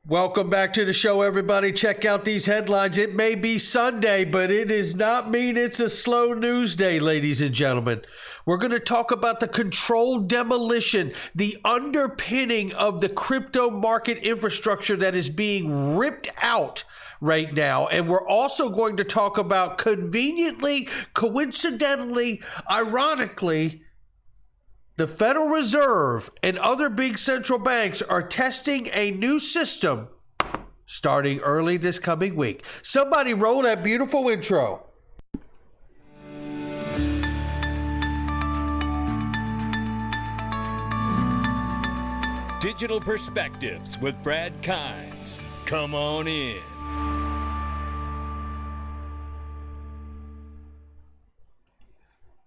Welcome back to the show, everybody. Check out these headlines. It may be Sunday, but it does not mean it's a slow news day, ladies and gentlemen. We're going to talk about the controlled demolition, the underpinning of the crypto market infrastructure that is being ripped out right now. And we're also going to talk about conveniently, coincidentally, ironically, the Federal Reserve and other big central banks are testing a new system starting early this coming week. Somebody roll that beautiful intro. Digital Perspectives with Brad Kimes. Come on in.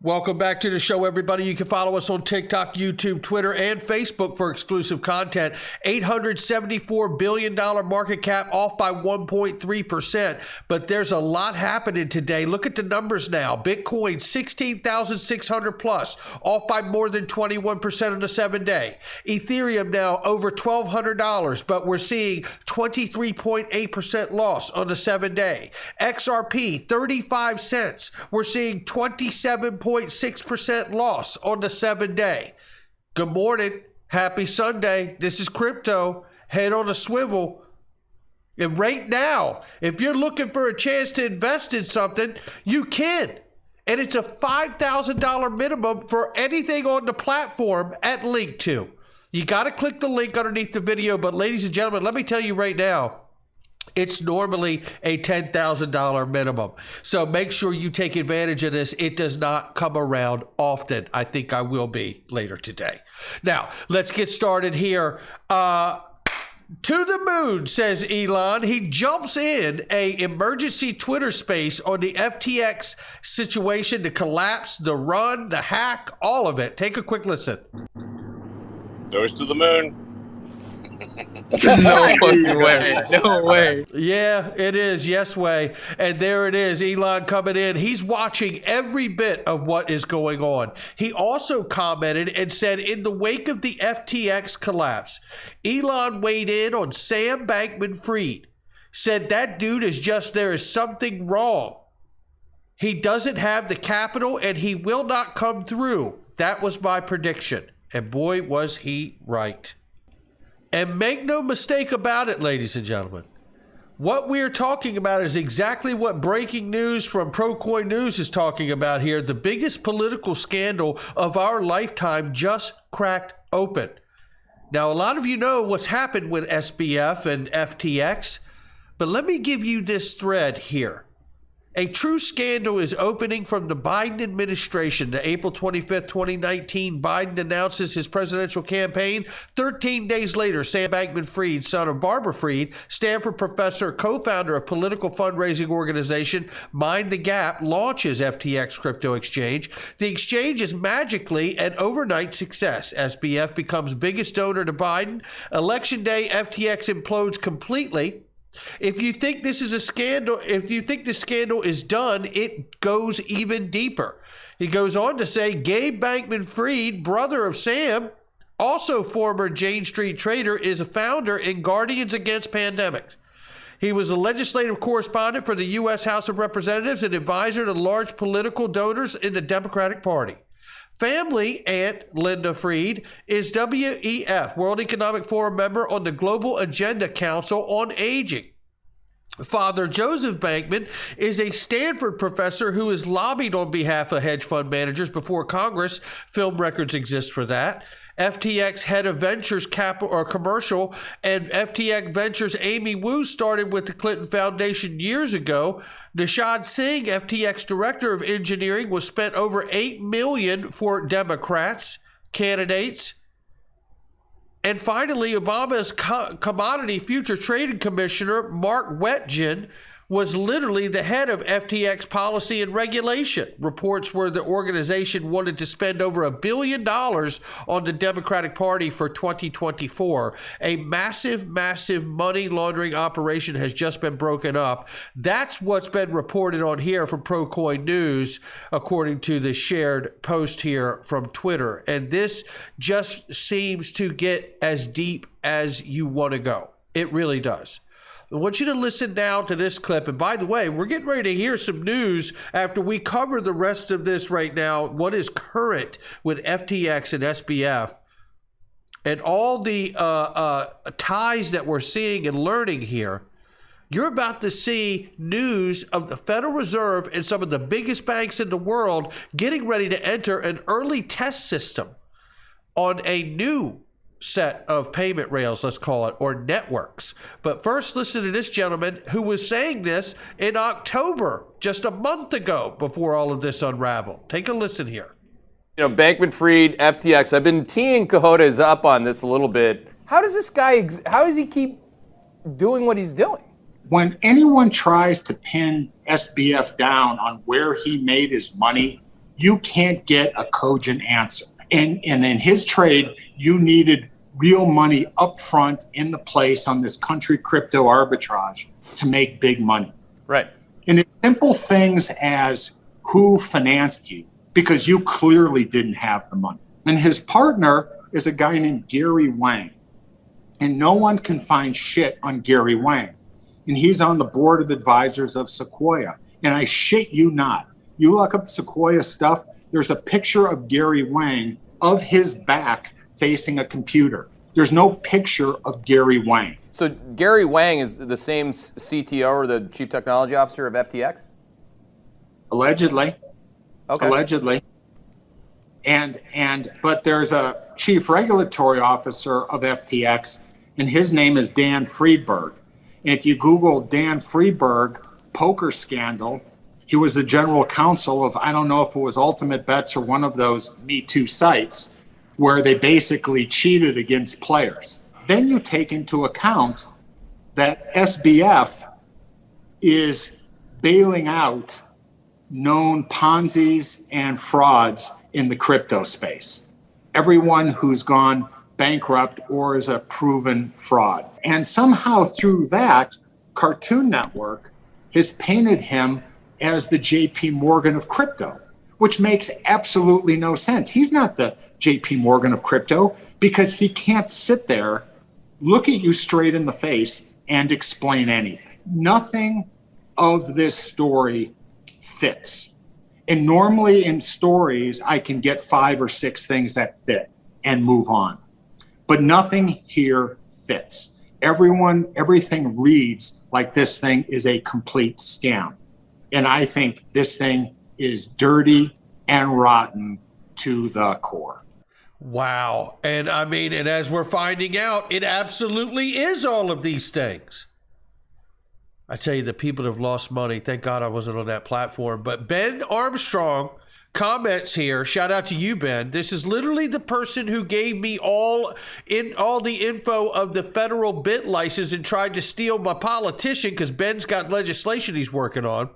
Welcome back to the show, everybody. You can follow us on TikTok, YouTube, Twitter, and Facebook for exclusive content. $874 billion market cap, off by 1.3%. But there's a lot happening today. Look at the numbers now. Bitcoin, 16,600 plus, off by more than 21% on the 7-day. Ethereum now over $1,200, but we're seeing 23.8% loss on the 7-day. XRP, 35 cents. We're seeing 27.6% loss on the 7-day. Good morning. Happy Sunday. This is Crypto. Head on a swivel. And right now, if you're looking for a chance to invest in something, you can. And it's a $5,000 minimum for anything on the platform at link to. You got to click the link underneath the video. But ladies and gentlemen, let me tell you right now, it's normally a $10,000 minimum. So make sure you take advantage of this. It does not come around often. I think I will be later today. Now, let's get started here. To the moon, says Elon. He jumps in a emergency Twitter space on the FTX situation, the collapse, the run, the hack, all of it. Take a quick listen. Goes to the moon. No fucking way. No way. Yeah, it is. Yes way. And there it is. Elon coming in. He's watching every bit of what is going on. He also commented and said, in the wake of the FTX collapse, Elon weighed in on Sam Bankman-Fried. Said that dude is just, there is something wrong. He doesn't have the capital and he will not come through. That was my prediction. And boy, was he right. And make no mistake about it, ladies and gentlemen. What we're talking about is exactly what breaking news from ProCoin News is talking about here. The biggest political scandal of our lifetime just cracked open. Now, a lot of you know what's happened with SBF and FTX, but let me give you this thread here. A true scandal is opening from the Biden administration. The April 25th, 2019, Biden announces his presidential campaign. 13 days later, Sam Bankman-Fried, son of Barbara Fried, Stanford professor, co-founder of political fundraising organization Mind the Gap, launches FTX crypto exchange. The exchange is magically an overnight success. SBF becomes biggest donor to Biden. Election day, FTX implodes completely. If you think this is a scandal, if you think this scandal is done, it goes even deeper. He goes on to say, Gabe Bankman-Fried, brother of Sam, also former Jane Street trader, is a founder in Guardians Against Pandemics. He was a legislative correspondent for the U.S. House of Representatives and advisor to large political donors in the Democratic Party. Family aunt Linda Fried is WEF, World Economic Forum member on the Global Agenda Council on Aging. Father Joseph Bankman is a Stanford professor who has lobbied on behalf of hedge fund managers before Congress. Film records exist for that. FTX head of ventures capital or commercial, and FTX Ventures Amy Wu started with the Clinton Foundation years ago. Nishad Singh, FTX director of engineering, was spent over $8 million for Democrats candidates. And finally, Obama's commodity future trading commissioner, Mark Wetjen, was literally the head of FTX policy and regulation. Reports were the organization wanted to spend over $1 billion on the Democratic Party for 2024. A massive, massive money laundering operation has just been broken up. That's what's been reported on here from ProCoin News, according to the shared post here from Twitter. And this just seems to get as deep as you want to go. It really does. I want you to listen now to this clip. And by the way, we're getting ready to hear some news after we cover the rest of this right now. What is current with FTX and SBF and all the ties that we're seeing and learning here. You're about to see news of the Federal Reserve and some of the biggest banks in the world getting ready to enter an early test system on a new set of payment rails, let's call it, or networks. But first, listen to this gentleman who was saying this in October, just a month ago, before all of this unraveled. Take a listen here. You know, Bankman-Fried, FTX. I've been teeing Cojones up on this a little bit. How does this guy, how does he keep doing what he's doing? When anyone tries to pin SBF down on where he made his money, you can't get a cogent answer. And in his trade, you needed real money up front in the place on this country crypto arbitrage to make big money. Right. And it's simple things as who financed you, because you clearly didn't have the money. And his partner is a guy named Gary Wang. And no one can find shit on Gary Wang. And he's on the board of advisors of Sequoia. And I shit you not. You look up Sequoia stuff, there's a picture of Gary Wang of his back facing a computer. There's no picture of Gary Wang. So Gary Wang is the same CTO or the chief technology officer of FTX? Allegedly. Okay. Allegedly. But there's a chief regulatory officer of FTX, and his name is Dan Friedberg. And if you Google Dan Friedberg poker scandal, he was the general counsel of, I don't know if it was Ultimate Bets or one of those Me Too sites, where they basically cheated against players. Then you take into account that SBF is bailing out known Ponzi's and frauds in the crypto space. Everyone who's gone bankrupt or is a proven fraud. And somehow through that, Cartoon Network has painted him as the JP Morgan of crypto, which makes absolutely no sense. He's not the JP Morgan of crypto because he can't sit there, look at you straight in the face and explain anything. Nothing of this story fits. And normally in stories, I can get 5 or 6 things that fit and move on. But nothing here fits. Everything reads like this thing is a complete scam. And I think this thing is dirty and rotten to the core. Wow. And I mean, and as we're finding out, it absolutely is all of these things. I tell you, the people have lost money. Thank God I wasn't on that platform. But Ben Armstrong comments here. Shout out to you, Ben. This is literally the person who gave me all the info of the federal bit license and tried to steal my politician because Ben's got legislation he's working on.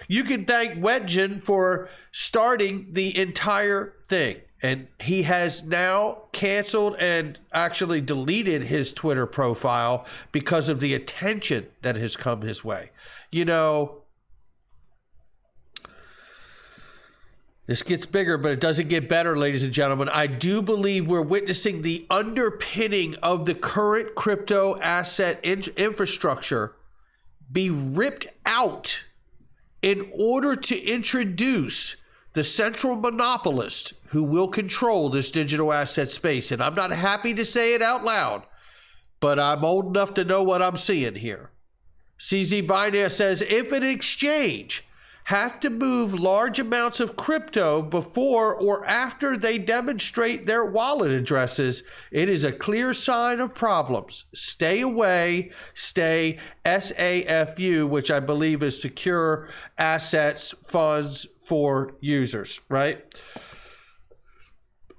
You can thank Wedgen for starting the entire thing. And he has now canceled and actually deleted his Twitter profile because of the attention that has come his way. You know, this gets bigger, but it doesn't get better, ladies and gentlemen. I do believe we're witnessing the underpinning of the current crypto asset infrastructure be ripped out in order to introduce the central monopolist who will control this digital asset space. And I'm not happy to say it out loud, but I'm old enough to know what I'm seeing here. CZ Binance says, if an exchange have to move large amounts of crypto before or after they demonstrate their wallet addresses, it is a clear sign of problems. Stay away, stay SAFU, which I believe is secure assets funds for users, right?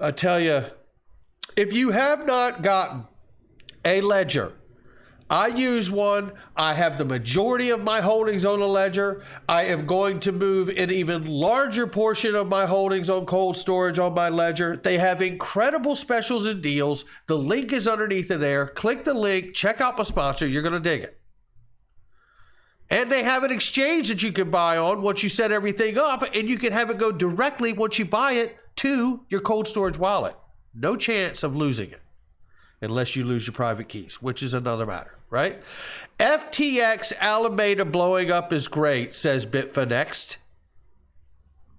I tell you, if you have not gotten a ledger, I use one. I have the majority of my holdings on a ledger. I am going to move an even larger portion of my holdings on cold storage on my ledger. They have incredible specials and deals. The link is underneath of there. Click the link, check out my sponsor. You're going to dig it. And they have an exchange that you can buy on once you set everything up, and you can have it go directly once you buy it to your cold storage wallet. No chance of losing it. unless you lose your private keys, which is another matter, right? FTX Alameda blowing up is great, says Bitfinex.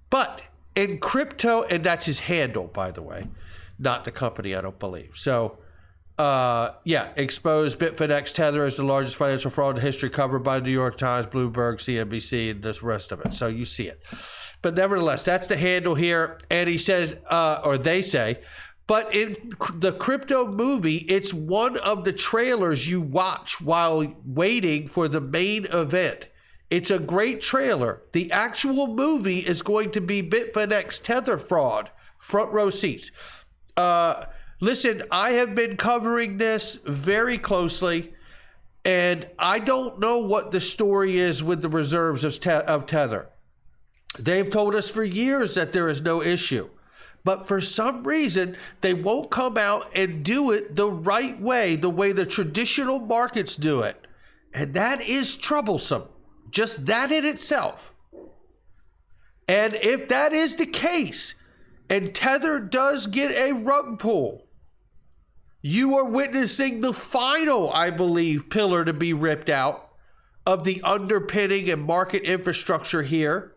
But in crypto, and that's his handle, by the way, not the company, I don't believe. So, exposed Bitfinex Tether as the largest financial fraud in history, covered by New York Times, Bloomberg, CNBC, and the rest of it. So you see it. But nevertheless, that's the handle here. And he says, or they say, but in the crypto movie, it's one of the trailers you watch while waiting for the main event. It's a great trailer. The actual movie is going to be Bitfinex Tether fraud. Front row seats. Listen, I have been covering this very closely, and I don't know what the story is with the reserves of Tether. They've told us for years that there is no issue. But for some reason, they won't come out and do it the right way, the way the traditional markets do it. And that is troublesome. Just that in itself. And if that is the case, and Tether does get a rug pull, you are witnessing the final, I believe, pillar to be ripped out of the underpinning and market infrastructure here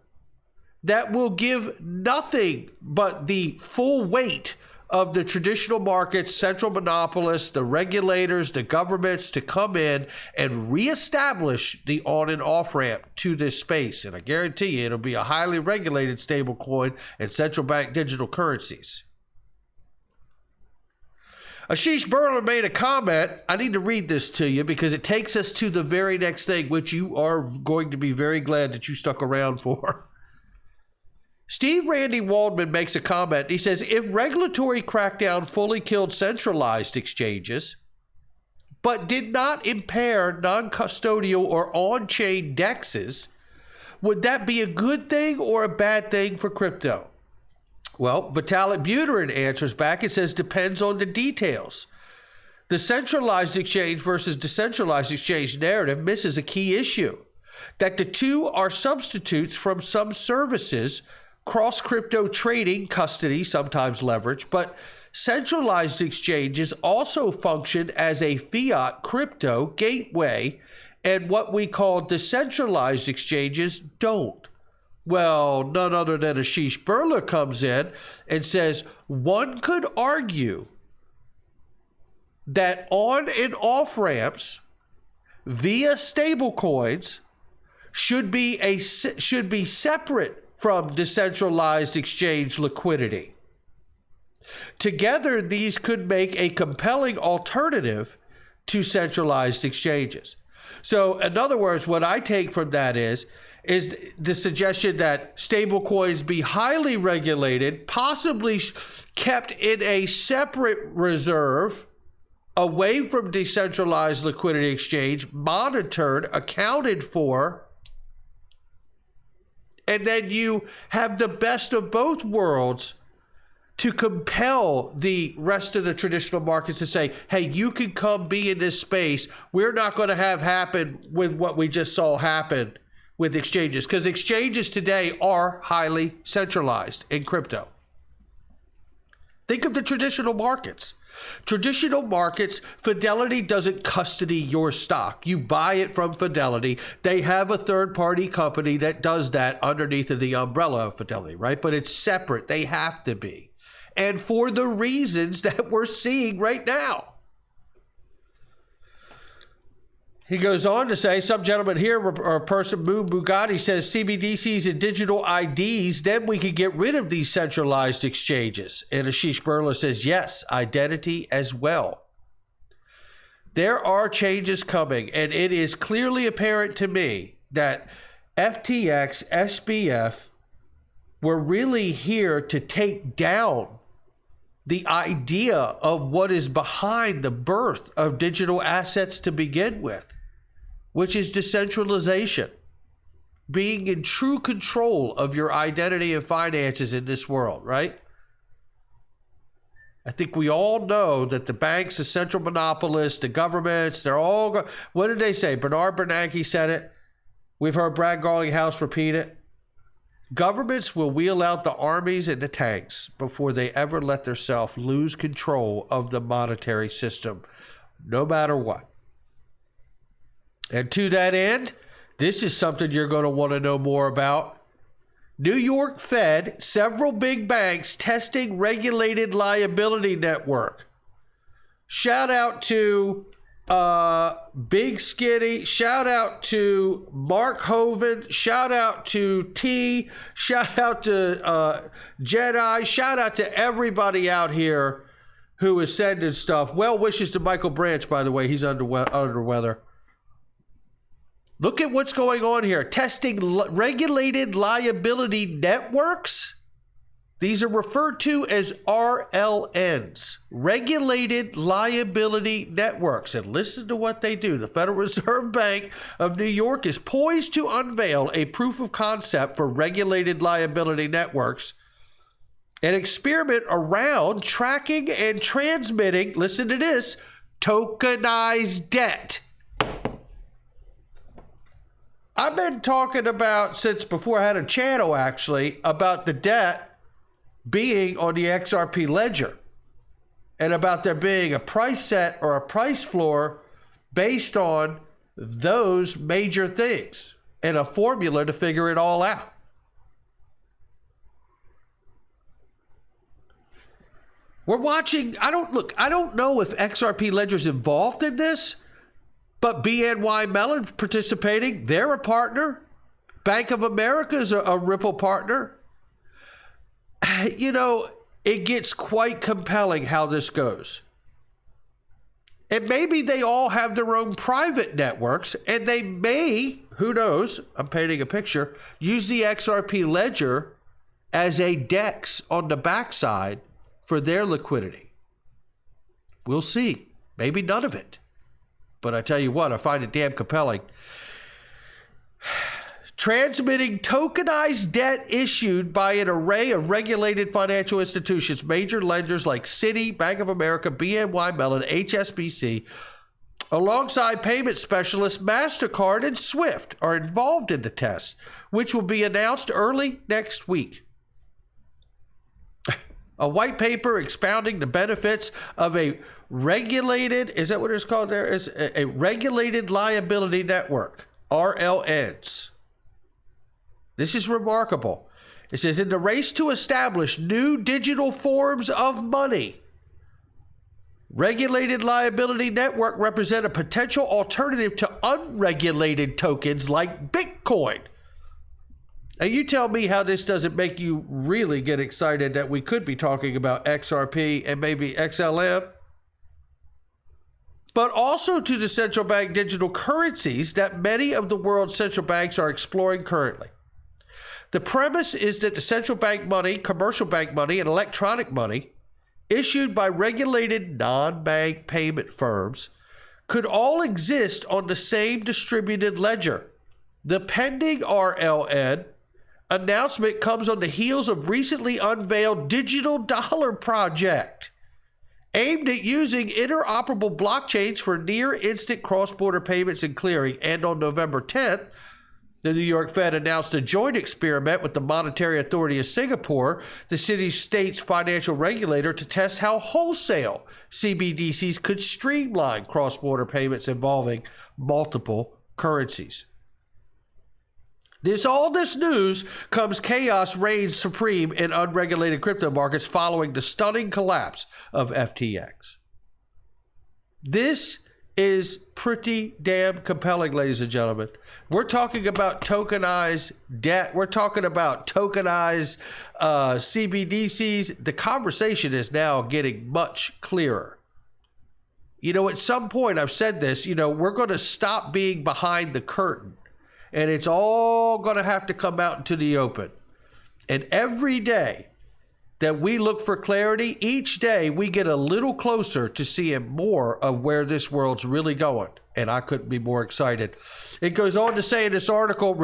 that will give nothing but the full weight of the traditional markets, central monopolists, the regulators, the governments to come in and reestablish the on and off ramp to this space. And I guarantee you it'll be a highly regulated stable coin and central bank digital currencies. Ashish Burler made a comment. I need to read this to you because it takes us to the very next thing, which you are going to be very glad that you stuck around for. Steve Randy Waldman makes a comment. He says, if regulatory crackdown fully killed centralized exchanges, but did not impair non-custodial or on-chain DEXs, would that be a good thing or a bad thing for crypto? Well, Vitalik Buterin answers back. It says, depends on the details. The centralized exchange versus decentralized exchange narrative misses a key issue, that the two are substitutes from some services, cross-crypto trading, custody, sometimes leverage, but centralized exchanges also function as a fiat crypto gateway, and what we call decentralized exchanges don't. Well, none other than Ashish Burler comes in and says, one could argue that on and off ramps via stablecoins should be separate from decentralized exchange liquidity. Together, these could make a compelling alternative to centralized exchanges. So, in other words, what I take from that is the suggestion that stablecoins be highly regulated, possibly kept in a separate reserve, away from decentralized liquidity exchange, monitored, accounted for, and then you have the best of both worlds to compel the rest of the traditional markets to say, hey, you can come be in this space. We're not going to have happen with what we just saw happen with exchanges, because exchanges today are highly centralized in crypto. Think of the traditional markets. Traditional markets, Fidelity doesn't custody your stock. You buy it from Fidelity. They have a third-party company that does that underneath of the umbrella of Fidelity, right? But it's separate. They have to be. And for the reasons that we're seeing right now. He goes on to say, some gentleman here, or a person, Moon Bugatti, says CBDCs and digital IDs, then we could get rid of these centralized exchanges. And Ashish Burla says, yes, identity as well. There are changes coming, and it is clearly apparent to me that FTX, SBF were really here to take down the idea of what is behind the birth of digital assets to begin with, which is decentralization, being in true control of your identity and finances in this world, right? I think we all know that the banks, the central monopolists, the governments, they're all, what did they say? Bernard Bernanke said it. We've heard Brad Garlinghouse repeat it. Governments will wheel out the armies and the tanks before they ever let themselves lose control of the monetary system, no matter what. And to that end, this is something you're going to want to know more about. New York Fed, several big banks testing regulated liability network. Shout out to Big Skinny, shout out to Mark Hoven, shout out to T, shout out to Jedi, shout out to everybody out here who is sending stuff. Well wishes to Michael Branch, by the way. He's under weather. Look at what's going on here. Testing regulated liability networks. These are referred to as RLNs, regulated liability networks. And listen to what they do. The Federal Reserve Bank of New York is poised to unveil a proof of concept for regulated liability networks, an experiment around tracking and transmitting, listen to this, tokenized debt. I've been talking about, since before I had a channel actually, about the debt being on the XRP ledger and about there being a price set or a price floor based on those major things and a formula to figure it all out. We're watching, I don't know if XRP Ledger's involved in this, but BNY Mellon's participating. They're a partner. Bank of America is a Ripple partner. You know, it gets quite compelling how this goes. And maybe they all have their own private networks, and they may, who knows, I'm painting a picture, use the XRP Ledger as a DEX on the backside for their liquidity. We'll see. Maybe none of it. But I tell you what, I find it damn compelling. Transmitting tokenized debt issued by an array of regulated financial institutions, major lenders like Citi, Bank of America, BNY Mellon, HSBC, alongside payment specialists MasterCard and Swift are involved in the test, which will be announced early next week. A white paper expounding the benefits of a regulated, is that what it's called there? It's a regulated liability network, RLNs. This is remarkable. It says, in the race to establish new digital forms of money, regulated liability network represent a potential alternative to unregulated tokens like Bitcoin. And you tell me how this doesn't make you really get excited that we could be talking about XRP and maybe XLM, but also to the central bank digital currencies that many of the world's central banks are exploring currently. The premise is that the central bank money, commercial bank money, and electronic money issued by regulated non-bank payment firms could all exist on the same distributed ledger. The pending RLN announcement comes on the heels of recently unveiled digital dollar project aimed at using interoperable blockchains for near instant cross-border payments and clearing. And on November 10th, the New York Fed announced a joint experiment with the Monetary Authority of Singapore, the city-state's financial regulator, to test how wholesale CBDCs could streamline cross-border payments involving multiple currencies. All this news comes chaos reigns supreme in unregulated crypto markets following the stunning collapse of FTX. This is pretty damn compelling, ladies and gentlemen. We're talking about tokenized debt. We're talking about tokenized CBDCs. The conversation is now getting much clearer. You know, at some point, I've said this, you know, we're going to stop being behind the curtain. And it's all going to have to come out into the open. And every day that we look for clarity, each day we get a little closer to seeing more of where this world's really going. And I couldn't be more excited. It goes on to say in this article,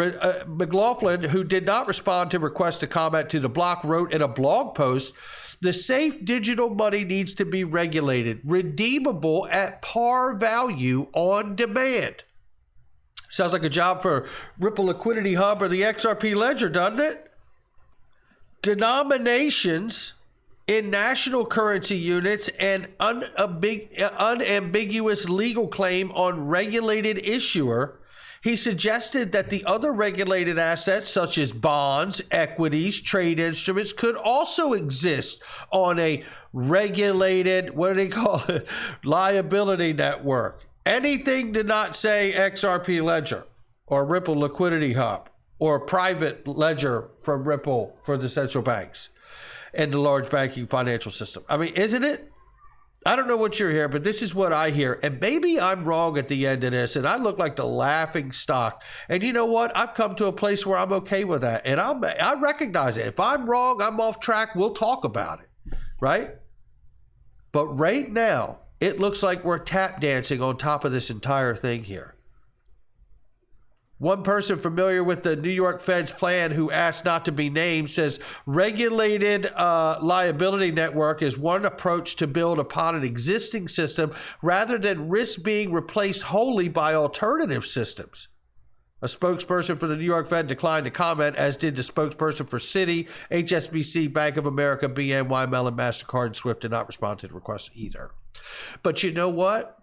McLaughlin, who did not respond to requests to comment to the block, wrote in a blog post, the safe digital money needs to be regulated, redeemable at par value on demand. Sounds like a job for Ripple Liquidity Hub or the XRP Ledger, doesn't it? denominations in national currency units and unambiguous legal claim on regulated issuer, he suggested that the other regulated assets, such as bonds, equities, trade instruments, could also exist on a regulated, what do they call it, liability network. Anything to not say XRP Ledger or Ripple Liquidity Hub or private ledger from Ripple for the central banks and the large banking financial system. I mean, isn't it? I don't know what you're hearing, but this is what I hear. And maybe I'm wrong at the end of this, and I look like the laughing stock. And you know what? I've come to a place where I'm okay with that. And I recognize it. If I'm wrong, I'm off track, we'll talk about it, right? But right now, it looks like we're tap dancing on top of this entire thing here. One person familiar with the New York Fed's plan who asked not to be named says regulated liability network is one approach to build upon an existing system rather than risk being replaced wholly by alternative systems. A spokesperson for the New York Fed declined to comment, as did the spokesperson for Citi, HSBC, Bank of America, BNY Mellon, MasterCard, and SWIFT did not respond to the request either. But you know what?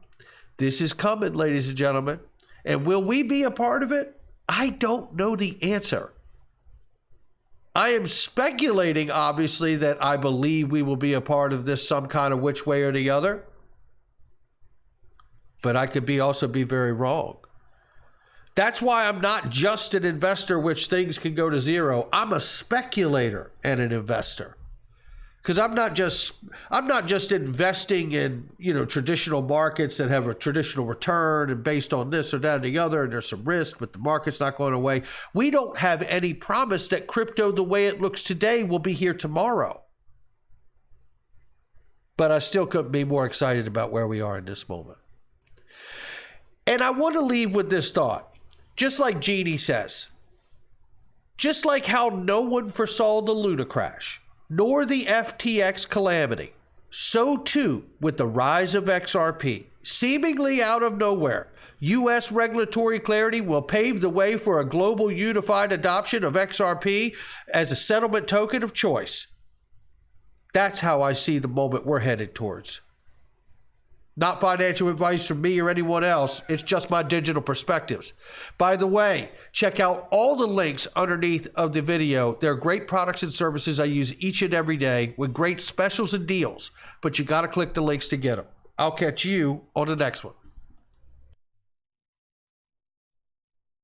This is coming, ladies and gentlemen. And will we be a part of it? I don't know the answer. I am speculating, obviously, that I believe we will be a part of this some kind of which way or the other. But I could also be very wrong. That's why I'm not just an investor, which things can go to zero. I'm a speculator and an investor. Because I'm not just investing in, traditional markets that have a traditional return and based on this or that or the other, and there's some risk, but the market's not going away. We don't have any promise that crypto, the way it looks today, will be here tomorrow. But I still couldn't be more excited about where we are in this moment. And I want to leave with this thought, just like Jeannie says, just like how no one foresaw the Luna crash, nor the FTX calamity, so too with the rise of XRP. Seemingly out of nowhere, U.S. regulatory clarity will pave the way for a global unified adoption of XRP as a settlement token of choice. That's how I see the moment we're headed towards. Not financial advice from me or anyone else. It's just my digital perspectives. By the way, check out all the links underneath of the video. They're great products and services I use each and every day with great specials and deals, but you got to click the links to get them. I'll catch you on the next one.